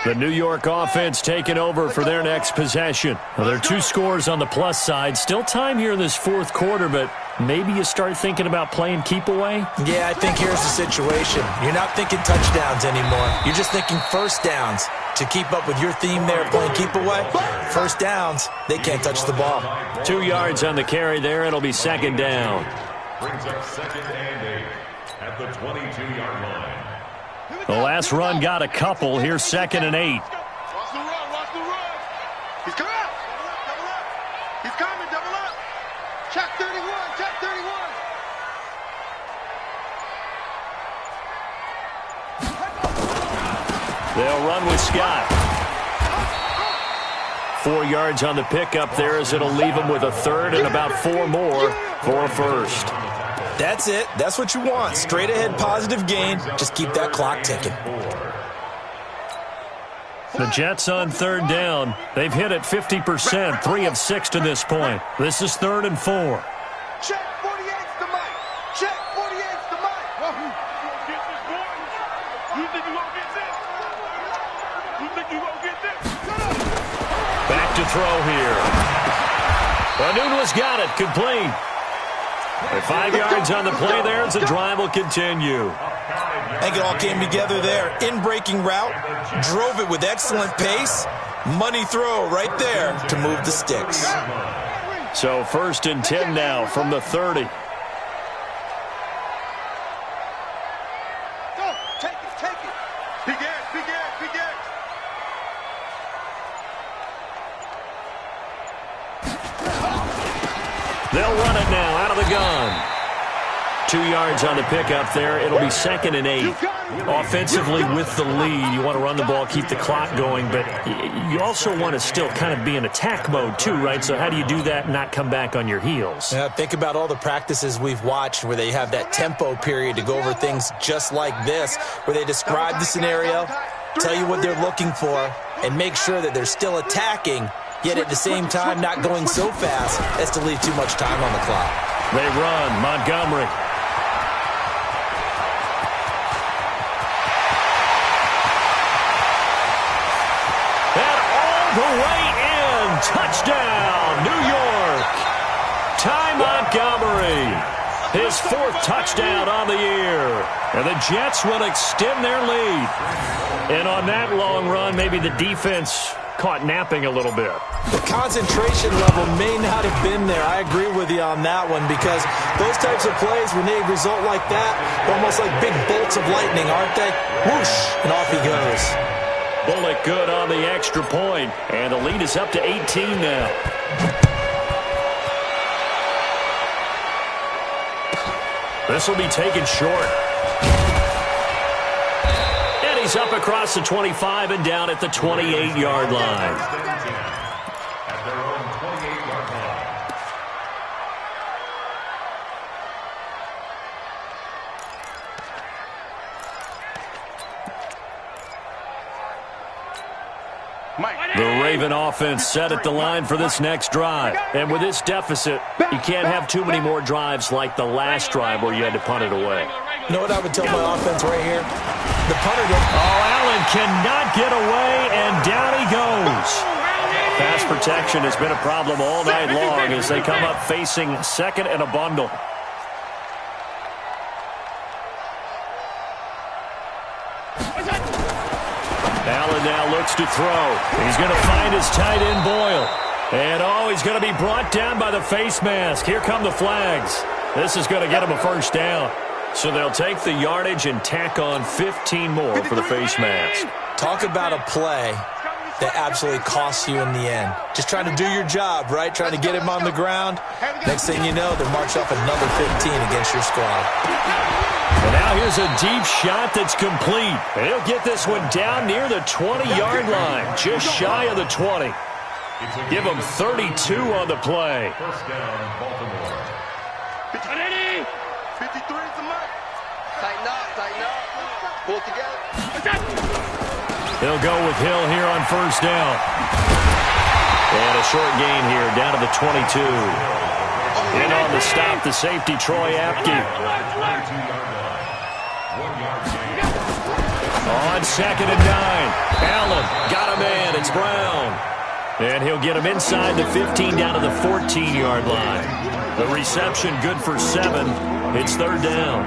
The New York offense taking over for their next possession. Well, there are 2 scores on the plus side. Still time here in this 4th quarter, but maybe you start thinking about playing keep away? Yeah, I think here's the situation. You're not thinking touchdowns anymore. You're just thinking 1st downs. To keep up with your theme there, playing keep away, 1st downs, they can't touch the ball. 2 yards on the carry there. It'll be 2nd down. Brings up 2nd and 8 at the 22-yard line. The last run got a couple. Here's 2nd and 8. Watch the run. He's coming up. Double up. He's coming, double up. Check 31. They'll run with Scott. 4 yards on the pickup there as it'll leave them with a 3rd and about 4 more for a 1st. That's it. That's what you want. Straight ahead positive gain. Just keep that clock ticking. The Jets on 3rd down. They've hit it 50%, 3 of 6 to this point. This is 3rd and 4. Check 48's the mic. Back to throw here. Anuno's got it. Complete. With 5 yards on the play there, the drive will continue. I think it all came together there. In-breaking route, drove it with excellent pace. Money throw right there to move the sticks. So 1st and 10 now from the 30. Go, take it. Big ass. They'll run it now out of the gun. 2 yards on the pickup there. It'll be 2nd and 8. Offensively with the lead, you want to run the ball, keep the clock going, but you also want to still kind of be in attack mode too, right? So how do you do that and not come back on your heels? Yeah, think about all the practices we've watched where they have that tempo period to go over things just like this, where they describe the scenario, tell you what they're looking for, and make sure that they're still attacking, yet at the same time not going so fast as to leave too much time on the clock. They run. Montgomery. The way in. Touchdown, New York. Ty Montgomery. His 4th touchdown on the year. And the Jets will extend their lead. And on that long run, maybe the defense caught napping a little bit. The concentration level may not have been there. I agree with you on that one, because those types of plays, when they result like that, almost like big bolts of lightning, aren't they? Whoosh, and off he goes. Bullock good on the extra point, and the lead is up to 18 now. This will be taken short. And he's up across the 25 and down at the 28-yard line. At their own 28-yard line. The Raven offense set at the line for this next drive. And with this deficit, you can't have too many more drives like the last drive where you had to punt it away. You know what I would tell my offense right here? The punter did. Oh, Allen cannot get away, and down he goes. Pass protection has been a problem all night long as they come up facing 2nd and a bundle. Allen now looks to throw. He's going to find his tight end, Boyle. And, he's going to be brought down by the face mask. Here come the flags. This is going to get him a 1st down. So they'll take the yardage and tack on 15 more for the face mask. Talk about a play that absolutely costs you in the end. Just trying to do your job, right? Trying to get him on the ground. Next thing you know, they're marched off another 15 against your squad. And now here's a deep shot that's complete. And he'll get this one down near the 20-yard line, just shy of the 20. Give him 32 on the play. 1st down, Baltimore. 53 is the mark. Tighten up. Pull it together. They'll go with Hill here on 1st down. And a short gain here, down to the 22. In on the stop, the safety, Troy Apke. 22-yard line. 1-yard gain. On 2nd and 9. Allen got a man. It's Brown. And he'll get him inside the 15 down to the 14-yard line. The reception good for 7. It's 3rd down.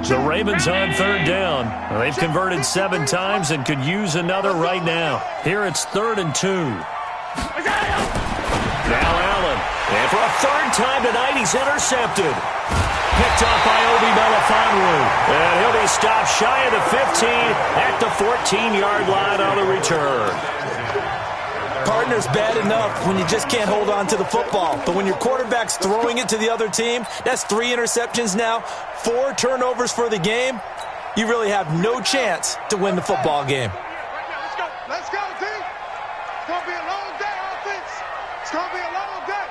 The Ravens on 3rd down. They've converted 7 times and could use another right now. Here it's 3rd and 2. Now Allen. And for a 3rd time tonight, he's intercepted. Picked up by Obi Melifonwu. And he'll be stopped shy of the 15 at the 14-yard line on the return. Partner's bad enough when you just can't hold on to the football. But when your quarterback's throwing it to the other team, that's 3 interceptions now, 4 turnovers for the game. You really have no chance to win the football game. Let's go, team. It's going to be a long day, offense. It's going to be a long day.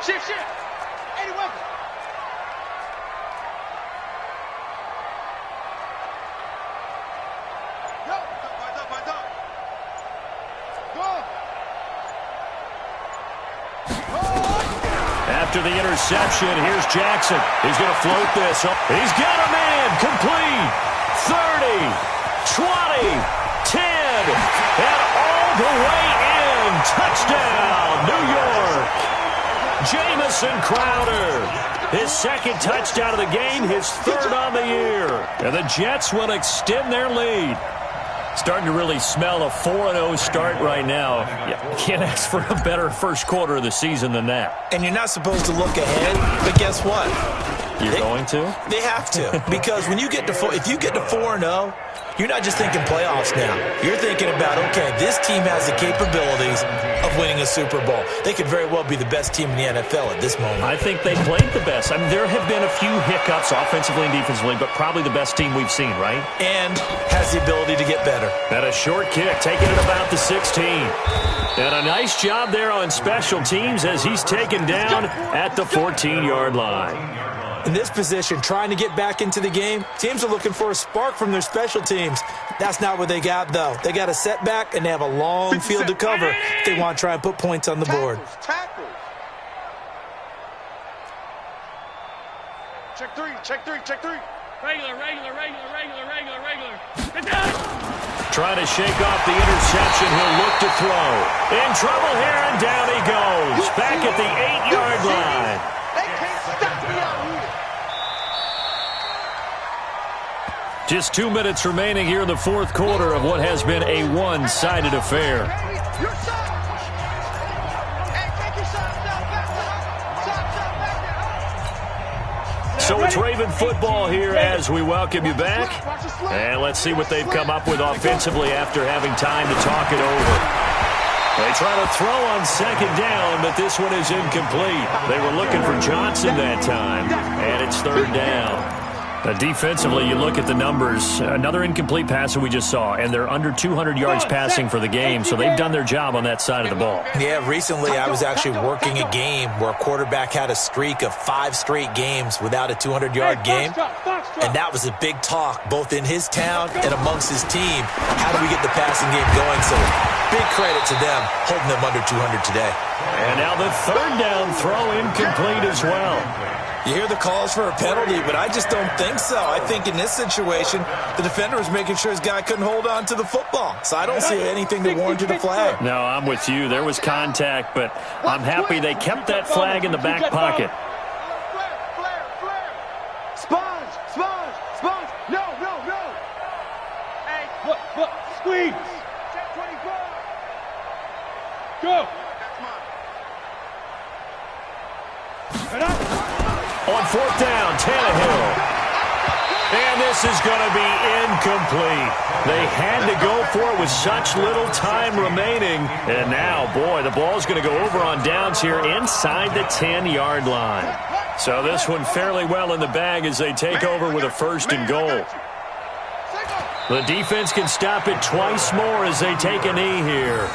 Shift. 80 weapons. After the interception, here's Jackson. He's going to float this. He's got a man. Complete. 30, 20, 10, and all the way in. Touchdown, New York. Jamison Crowder, his second touchdown of the game, his third on the year. And the Jets will extend their lead. Starting to really smell a 4-0 start right now. You can't ask for a better first quarter of the season than that. And you're not supposed to look ahead, but guess what? You're going to? They have to. Because when you get to if you get to 4-0, you're not just thinking playoffs now. You're thinking about, okay, this team has the capabilities of winning a Super Bowl. They could very well be the best team in the NFL at this moment. I think they played the best. I mean, there have been a few hiccups offensively and defensively, but probably the best team we've seen, right? And has the ability to get better. And a short kick, taking it about the 16. And a nice job there on special teams as he's taken down at the 14-yard line. In this position, trying to get back into the game, teams are looking for a spark from their special teams. That's not what they got, though. They got a setback, and they have a long field to cover if they want to try and put points on the board. Tackles. Check three, check three, check three. Regular. Get down. Trying to shake off the interception. He'll look to throw. In trouble here, and down he goes. Back at the 8-yard line. They can't stop me out here. Just 2 minutes remaining here in the fourth quarter of what has been a one-sided affair. Your shot. Hey, take your shot. Back there. So it's Raven football here as we welcome you back. And let's see what they've come up with offensively after having time to talk it over. They try to throw on second down, but this one is incomplete. They were looking for Johnson that time, and it's third down. Defensively, you look at the numbers. Another incomplete pass that we just saw, and they're under 200 yards passing for the game, so they've done their job on that side of the ball. Yeah, recently I was actually working a game where a quarterback had a streak of 5 straight games without a 200-yard game, and that was a big talk both in his town and amongst his team. How do we get the passing game going? So big credit to them holding them under 200 today. And now the third down throw incomplete as well. You hear the calls for a penalty, but I just don't think so. I think in this situation, the defender was making sure his guy couldn't hold on to the football. So I don't see anything that warranted a flag. No, I'm with you. There was contact, but I'm happy they kept that flag in the back pocket. Flare. Sponge. No. Hey. Look. Squeeze. Check 24. Go. On fourth down, Tannehill. And this is going to be incomplete. They had to go for it with such little time remaining. And now, boy, the ball's going to go over on downs here inside the 10-yard line. So this one fairly well in the bag as they take over with a first and goal. The defense can stop it twice more as they take a knee here.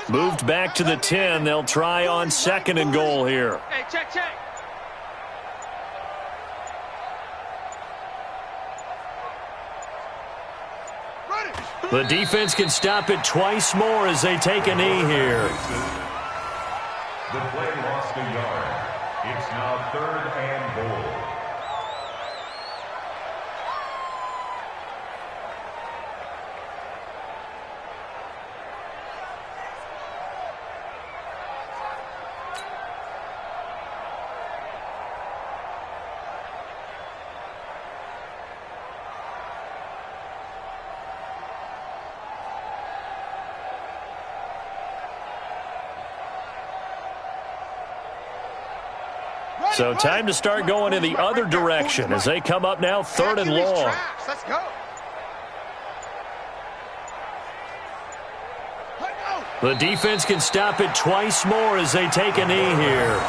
Moved back to the 10. They'll try on second and goal here. Hey, check. The defense can stop it twice more as they take a knee here. The play lost a yard. It's now third and goal. So time to start going in the other direction as they come up now third and long. Let's go. The defense can stop it twice more as they take a knee here.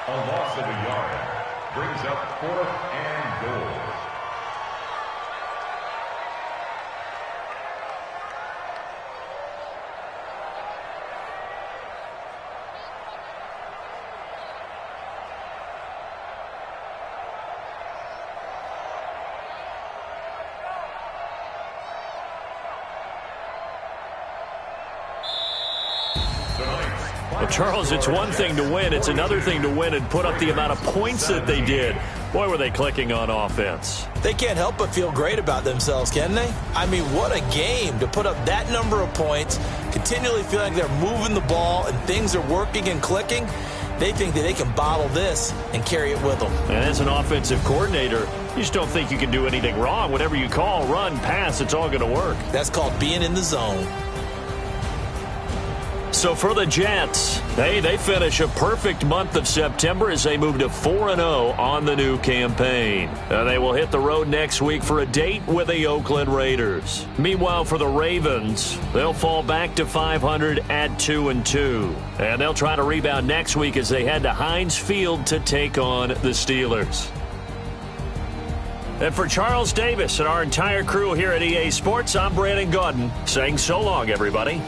A loss of a yard brings up fourth and goal. Charles, it's one thing to win. It's another thing to win and put up the amount of points that they did. Boy, were they clicking on offense. They can't help but feel great about themselves, can they? I mean, what a game to put up that number of points, continually feeling like they're moving the ball and things are working and clicking. They think that they can bottle this and carry it with them. And as an offensive coordinator, you just don't think you can do anything wrong. Whatever you call, run, pass, it's all going to work. That's called being in the zone. So for the Jets, they finish a perfect month of September as they move to 4-0 on the new campaign. They will hit the road next week for a date with the Oakland Raiders. Meanwhile, for the Ravens, they'll fall back to 500 at 2-2. And they'll try to rebound next week as they head to Heinz Field to take on the Steelers. And for Charles Davis and our entire crew here at EA Sports, I'm Brandon Gaudin saying so long, everybody.